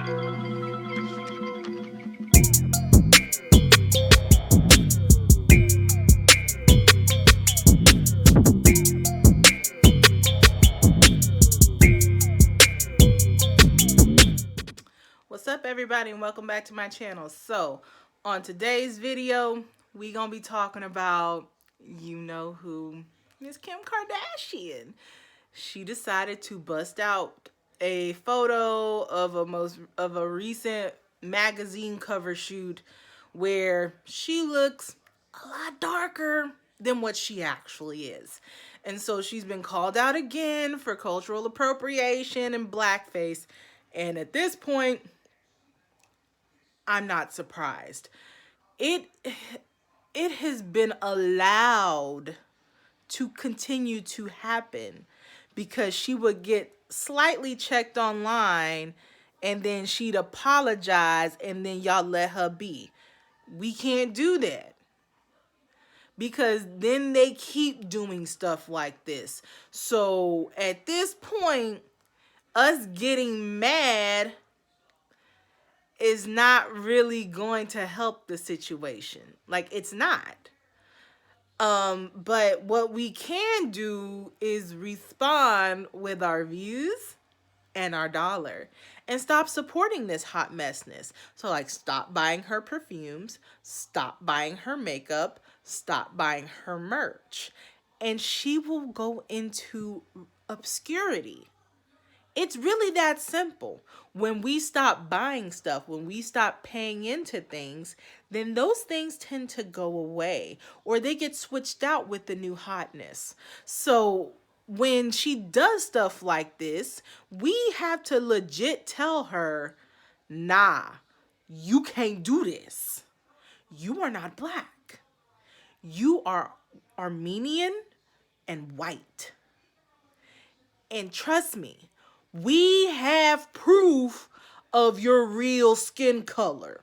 What's up, everybody, and welcome back to my channel. So on today's video, we gonna be talking about, you know who, Miss Kim Kardashian. She decided to bust out a photo of a recent magazine cover shoot where she looks a lot darker than what she actually is. And so she's been called out again for cultural appropriation and blackface. And at this point, I'm not surprised. It it has been allowed to continue to happen because she would get slightly checked online and then she'd apologize and then y'all let her be. We can't do that because then they keep doing stuff like this. So at this point, us getting mad is not really going to help the situation. Like, it's not. But what we can do is respond with our views and our dollar and stop supporting this hot messness. So, like, stop buying her perfumes, stop buying her makeup, stop buying her merch, and she will go into obscurity. It's really that simple. When we stop buying stuff, when we stop paying into things, then those things tend to go away or they get switched out with the new hotness. So when she does stuff like this, we have to legit tell her, nah, you can't do this. You are not black. You are Armenian and white. And trust me, we have proof of your real skin color.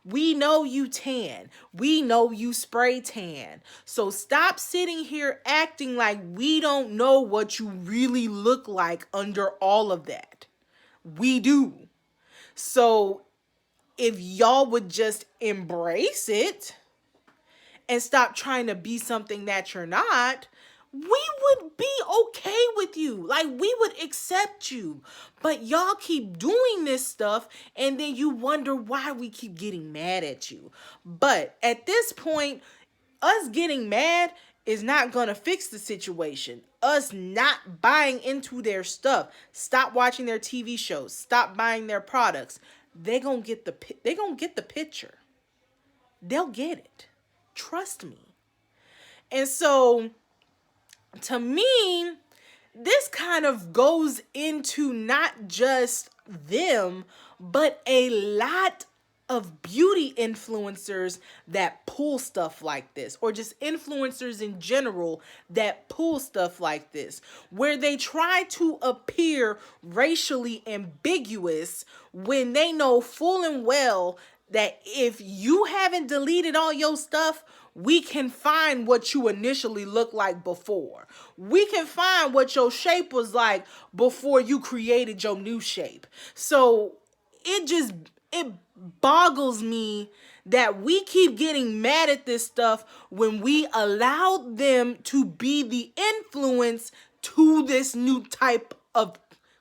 We know you tan. We know you spray tan. So stop sitting here acting like we don't know what you really look like under all of that. We do. So if y'all would just embrace it and stop trying to be something that you're not, we would be okay with you. Like, we would accept you. But y'all keep doing this stuff and then you wonder why we keep getting mad at you. But at this point, us getting mad is not going to fix the situation. Us not buying into their stuff, stop watching their TV shows, stop buying their products. They're going to get the picture. They'll get it. Trust me. And so, to me, this kind of goes into not just them, but a lot of beauty influencers that pull stuff like this, or just influencers in general that pull stuff like this, where they try to appear racially ambiguous when they know full and well that if you haven't deleted all your stuff, we can find what you initially looked like before. We can find what your shape was like before you created your new shape. So it boggles me that we keep getting mad at this stuff when we allowed them to be the influence to this new type of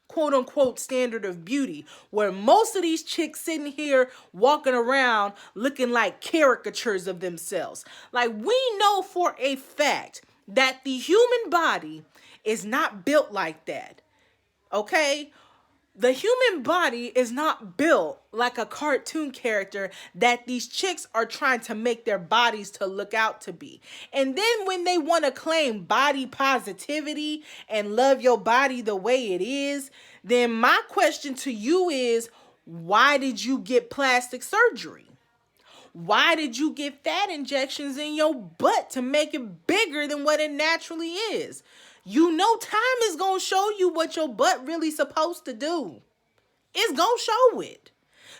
quote unquote standard of beauty, where most of these chicks sitting here walking around looking like caricatures of themselves. Like, we know for a fact that the human body is not built like that. Okay? The human body is not built like a cartoon character that these chicks are trying to make their bodies to look out to be. And then when they want to claim body positivity and love your body the way it is, then my question to you is, why did you get plastic surgery? Why did you get fat injections in your butt to make it bigger than what it naturally is? You know time is going to show you what your butt really supposed to do. It's going to show it.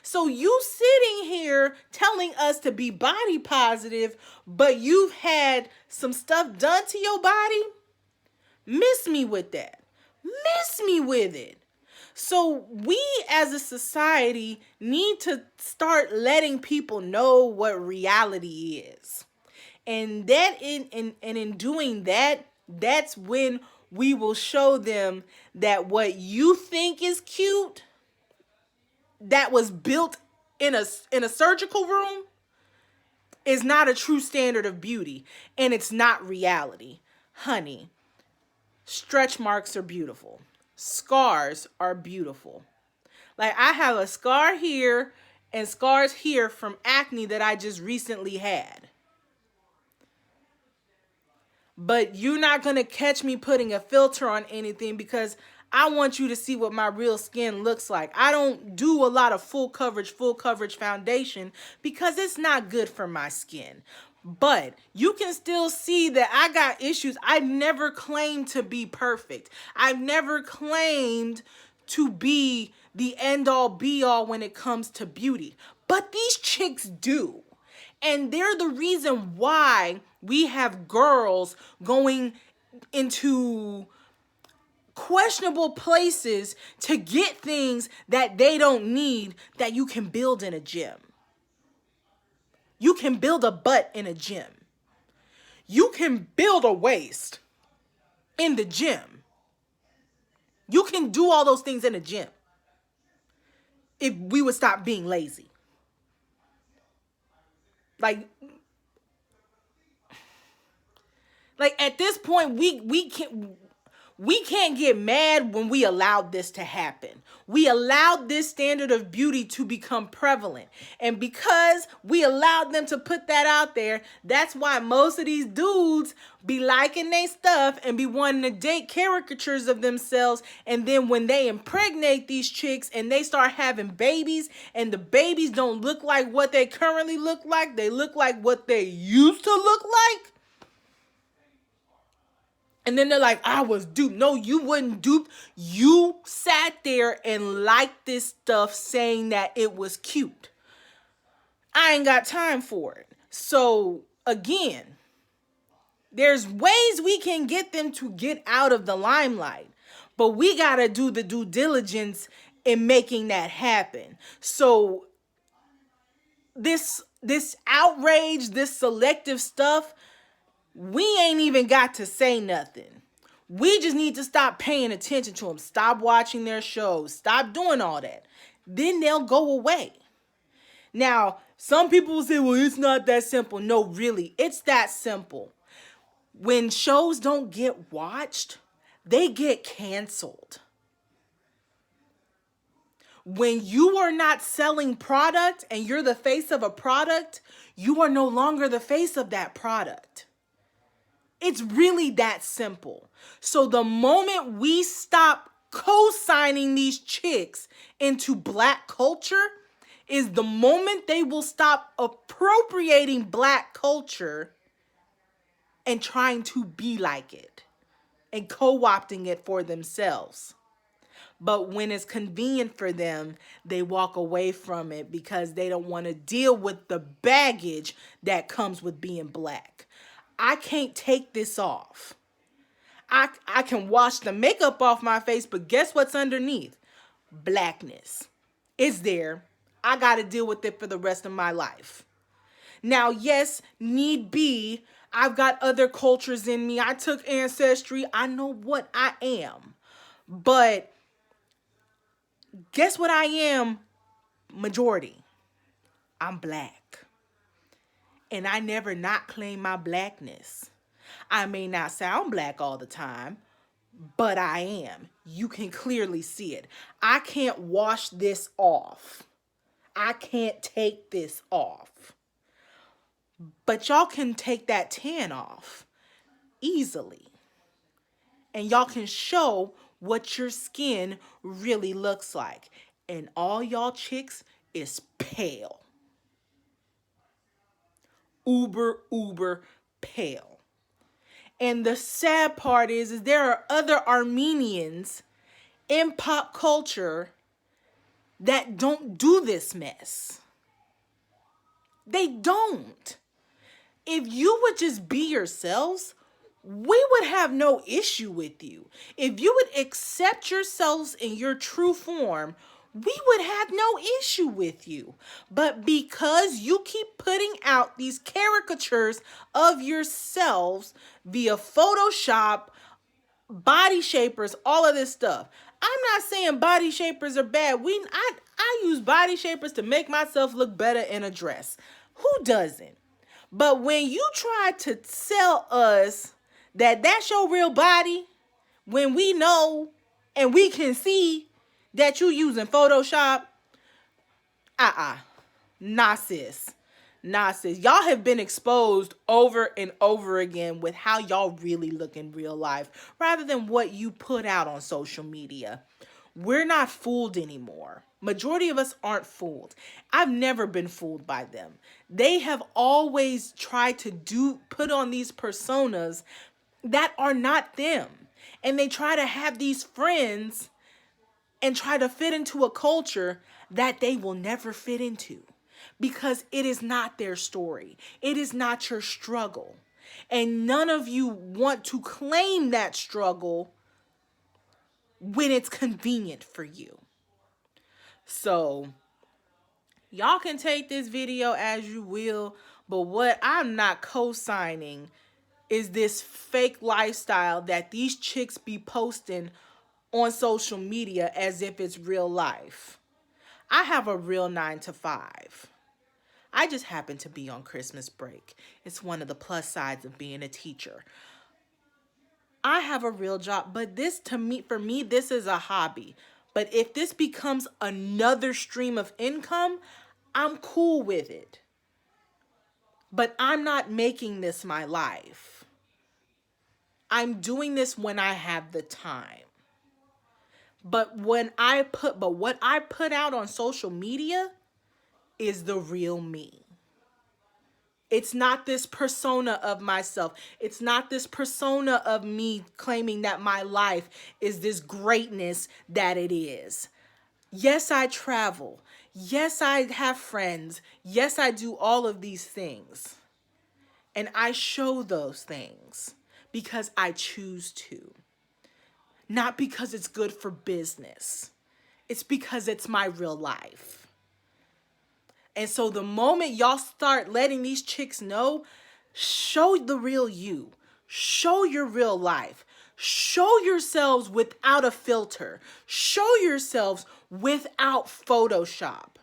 So you sitting here telling us to be body positive, but you've had some stuff done to your body? Miss me with that. Miss me with it. So we as a society need to start letting people know what reality is. And that in doing that, that's when we will show them that what you think is cute, that was built in a surgical room, is not a true standard of beauty, and it's not reality. Honey, stretch marks are beautiful. Scars are beautiful. Like, I have a scar here and scars here from acne that I just recently had. But you're not going to catch me putting a filter on anything because I want you to see what my real skin looks like. I don't do a lot of full coverage foundation because it's not good for my skin. But you can still see that I got issues. I've never claimed to be perfect. I've never claimed to be the end all be all when it comes to beauty. But these chicks do. And they're the reason why we have girls going into questionable places to get things that they don't need that you can build in a gym. You can build a butt in a gym. You can build a waist in the gym. You can do all those things in a gym if we would stop being lazy. Like at this point, we can't get mad when we allowed this to happen. We allowed this standard of beauty to become prevalent. And because we allowed them to put that out there, that's why most of these dudes be liking their stuff and be wanting to date caricatures of themselves. And then when they impregnate these chicks and they start having babies and the babies don't look like what they currently look like, they look like what they used to look like. And then they're like, I was duped. No, you wasn't duped. You sat there and liked this stuff saying that it was cute. I ain't got time for it. So, again, there's ways we can get them to get out of the limelight. But we got to do the due diligence in making that happen. So, this outrage, this selective stuff, we ain't even got to say nothing. We just need to stop paying attention to them. Stop watching their shows. Stop doing all that. Then they'll go away. Now, some people will say, well, it's not that simple. No, really, it's that simple. When shows don't get watched, they get canceled. When you are not selling product and you're the face of a product, you are no longer the face of that product. It's really that simple. So the moment we stop co-signing these chicks into black culture is the moment they will stop appropriating black culture and trying to be like it and co-opting it for themselves. But when it's convenient for them, they walk away from it because they don't want to deal with the baggage that comes with being black. I can't take this off. I can wash the makeup off my face, but guess what's underneath? Blackness. It's there. I got to deal with it for the rest of my life. Now, yes, need be, I've got other cultures in me. I took ancestry. I know what I am. But guess what I am? Majority. I'm black. And I never not claim my blackness. I may not sound black all the time, but I am. You can clearly see it. I can't wash this off. I can't take this off. But y'all can take that tan off easily. And y'all can show what your skin really looks like. And all y'all chicks is pale. Uber pale. And the sad part is there are other Armenians in pop culture that don't do this mess. They don't. If you would just be yourselves, we would have no issue with you. If you would accept yourselves in your true form, we would have no issue with you. But because you keep putting out these caricatures of yourselves via Photoshop, body shapers, all of this stuff. I'm not saying body shapers are bad. I use body shapers to make myself look better in a dress. Who doesn't? But when you try to sell us that that's your real body, when we know and we can see that you using Photoshop, nah sis. Nah sis. Y'all have been exposed over and over again with how y'all really look in real life rather than what you put out on social media. We're not fooled anymore. Majority of us aren't fooled. I've never been fooled by them. They have always tried to put on these personas that are not them. And they try to have these friends and try to fit into a culture that they will never fit into because it is not their story. It is not your struggle. And none of you want to claim that struggle when it's convenient for you. So, y'all can take this video as you will, but what I'm not co-signing is this fake lifestyle that these chicks be posting on social media as if it's real life. I have a real 9 to 5. I just happen to be on Christmas break. It's one of the plus sides of being a teacher. I have a real job, but for me, this is a hobby. But if this becomes another stream of income, I'm cool with it. But I'm not making this my life. I'm doing this when I have the time. But what I put out on social media is the real me. It's not this persona of myself. It's not this persona of me claiming that my life is this greatness that it is. Yes, I travel. Yes, I have friends. Yes, I do all of these things. And I show those things because I choose to. Not because it's good for business. It's because it's my real life. And so the moment y'all start letting these chicks know, show the real you. Show your real life. Show yourselves without a filter. Show yourselves without Photoshop.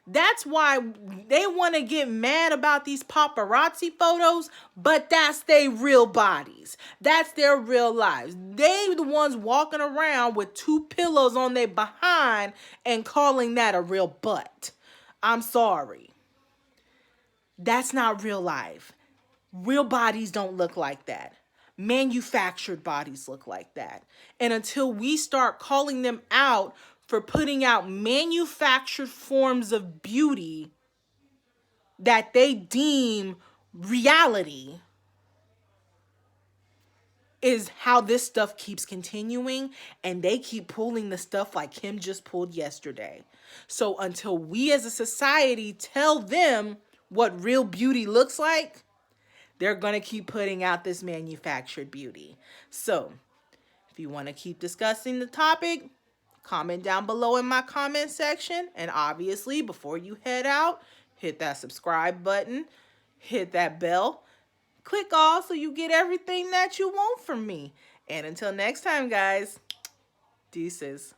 That's why they want to get mad about these paparazzi photos, but that's their real bodies. That's their real lives. They the ones walking around with 2 pillows on their behind and calling that a real butt. I'm sorry. That's not real life. Real bodies don't look like that. Manufactured bodies look like that. And until we start calling them out for putting out manufactured forms of beauty that they deem reality, is how this stuff keeps continuing, and they keep pulling the stuff like Kim just pulled yesterday. So until we as a society tell them what real beauty looks like, they're going to keep putting out this manufactured beauty. So if you want to keep discussing the topic, comment down below in my comment section. And obviously, before you head out, hit that subscribe button, hit that bell, click all so you get everything that you want from me. And until next time, guys, deuces.